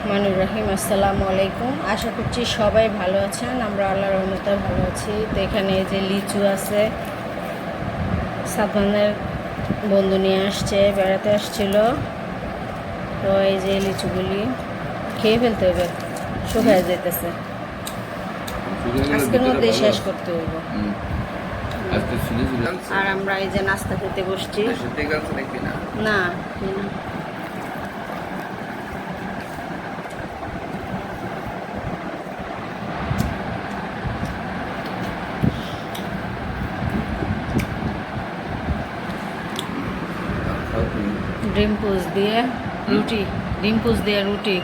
রহমানুর রহিম। আসসালামু আলাইকুম। আশা করছি সবাই ভালো আছেন। আমরা আল্লাহর রহমতে ভালো আছি। তো এখানে এই যে লিচু আছে, সাদমানের বন্ধু নিয়ে আসছে, বেড়াতে আসছিল। তো এই যে লিচুগুলি খেয়ে ফেলতে হবে, শুকায় যেতেছে, আজকের মধ্যেই শেষ করতে হবে। আর আমরা এই যে নাস্তা খেতে বসছি। না, ডিম পোচ দিয়ে রুটি, ডিম পোচ দিয়ে রুটি।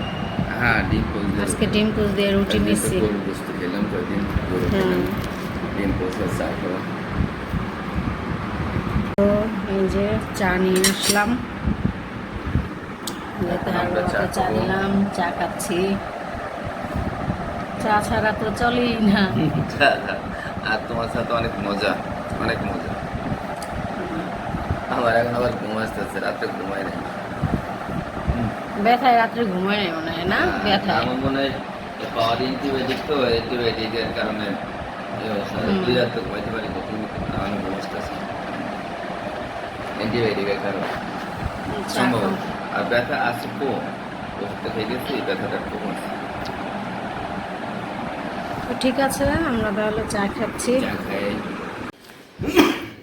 হ্যাঁ, ডিম পোচ দিয়ে আজকে ডিম পোচ দিয়ে রুটি নিচ্ছি। বস্তু খেলাম কয়েকদিন, ডিম পোচ আর চা খাওয়া। তো এই যে চা নিয়ে আসলাম, চা দিলাম, চা খাচ্ছি। চা ছাড়া তো চলেই না। আর তোমার সাথে অনেক মজা, অনেক মজা। আমার এখন আবার ঘুম আসতেছে, রাত্রে ঘুমাই নাই। ব্যথায় রাত্রে ঘুমায় নাই মনে হয় না? ব্যথায় আমার মনে হয় পাওয়ার অ্যান্টিবায়োটিক, তো অ্যান্টিবায়োটিকের কারণে দুই রাত তো ঘুমাইতে পারি না, তুমি আমার ঘুম আসতেছে অ্যান্টিবায়োটিকের কারণে সম্ভব। আর ব্যথা আছে কম, ওষুধটা খেয়ে গেছি, ব্যথাটা কম আছে। তো ঠিক আছে, আমরা তাহলে চা খাচ্ছি। চা খাই।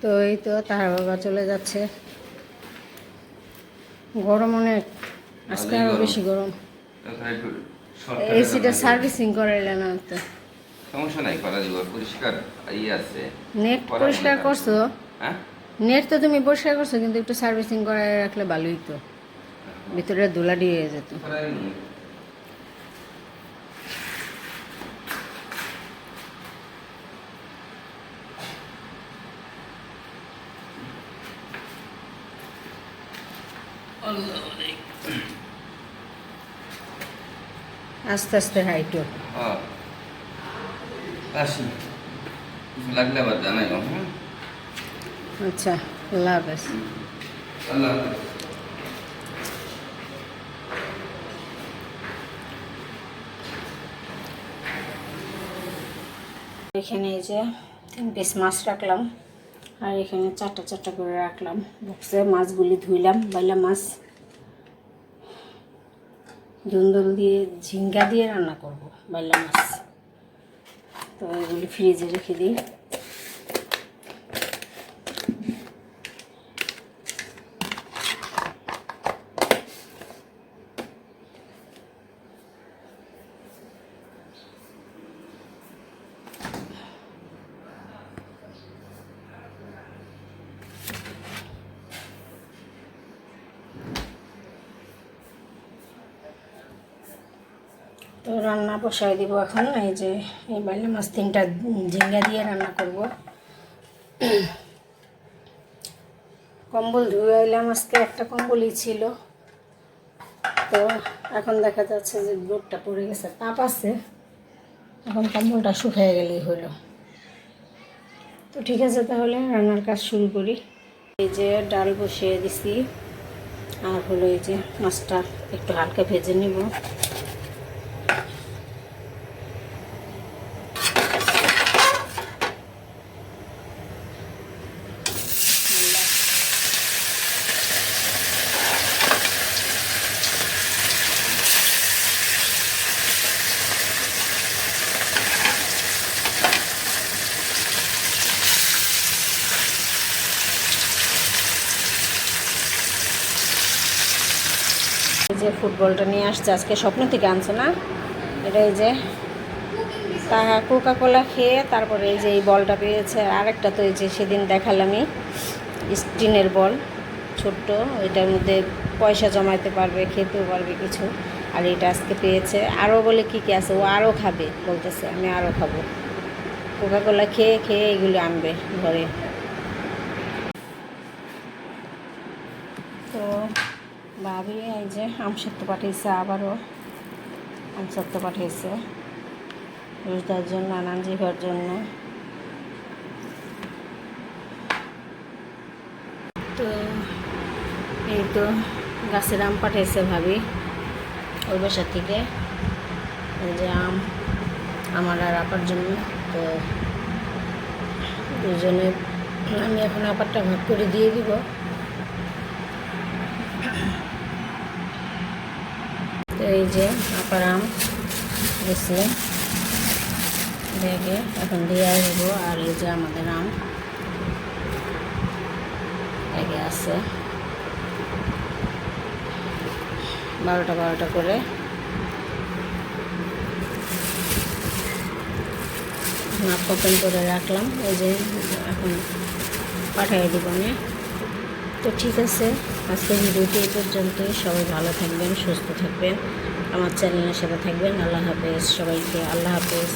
তো এই তো তার বাবা চলে যাচ্ছে। গরম অনেক, আজকে আরো বেশি গরম। এসিটা সার্ভিসিং করাইলে না তো? সমস্যা নাই, করা যাবে, পরিষ্কার আছে। নেট পরিষ্কার করছো? হ্যাঁ, নেট তো তুমি পরিষ্কার করছো, কিন্তু একটু সার্ভিসিং করাই রাখলে ভালোই তো, ভিতরে ধুলা দিয়ে যেত। আস্তে আস্তে হাইটো। আসি, লাগলে আবার জানাই। আচ্ছা, আল্লাহ হাফেজ। আল্লাহ হাফেজ। এখানে এই যে 3 পিস মাছ রাখলাম, আর এখানে 4টা করে রাখলাম বক্সে। মাছগুলি ধুইলাম, বাইলা মাছ ধুন্দুল দিয়ে ঝিঙ্গা দিয়ে রান্না করব, বাইলা মাছ। তো এগুলি ফ্রিজে রেখে দিই। তো রান্না বসাই দিব এখন। এই যে এই বাইলা মাছ 3টা ঝিঙ্গা দিয়ে রান্না করব। কম্বল ধুয়ে আইলাম, আজকে একটা কম্বলই ছিল। তো এখন দেখা যাচ্ছে যে রোদটা পড়ে গেছে, তাপ আছে, এখন কম্বলটা শুকিয়ে গেলেই হলো। তো ঠিক আছে, তাহলে রান্নার কাজ শুরু করি। এই যে ডাল বসিয়ে দিছি, আর হলো এই যে মাছটা একটু হালকা ভেজে নিব। এই যে ফুটবলটা নিয়ে আসছে, আজকে স্বপ্ন থেকে আনছে না? এটা এই যে তাহা কোকা কোলা খেয়ে তারপরে এই যে এই বলটা পেয়েছে। আরেকটা তো এই যে সেদিন দেখালামই, স্টিনের বল, ছোট্ট, এটার মধ্যে পয়সা জমাইতে পারবে, খেতেও পারবে কিছু। আর এটা আজকে পেয়েছে। আরও বলে কী কী আছে, ও আরও খাবে বলতেছে, আমি আরও খাবো। কোকা কোলা খেয়ে খেয়ে এগুলো আনবে ঘরে। তো ভাবি এই যে আমসত্ব পাঠিয়েছে, আবারও আমসত্ব পাঠিয়েছে রোজদার জন্য, নানান জিভার জন্য। তো এই তো গাছের আম পাঠিয়েছে ভাবি, ওই বাসা থেকে এই যে আম আমার আর আপার জন্য। তো দুজনে আমি এখন আপারটা ভাগ করে দিয়ে দিব। তো এই যে আপার আম গেছে ব্যাগে, এখন দিয়ে আসবো। আর এই যে আমাদের আম ব্যাগে আছে 12টা করে। মাপ ওপেন করে রাখলাম, এই যে এখন পাঠিয়ে দিব আমি। তো ঠিক আছে, আজকের ভিডিওটি এই পর্যন্তই। সবাই ভালো থাকবেন, সুস্থ থাকবেন, আমার চ্যানেলের সাথে থাকবেন। আল্লাহ হাফেজ সবাইকে, আল্লাহ হাফেজ।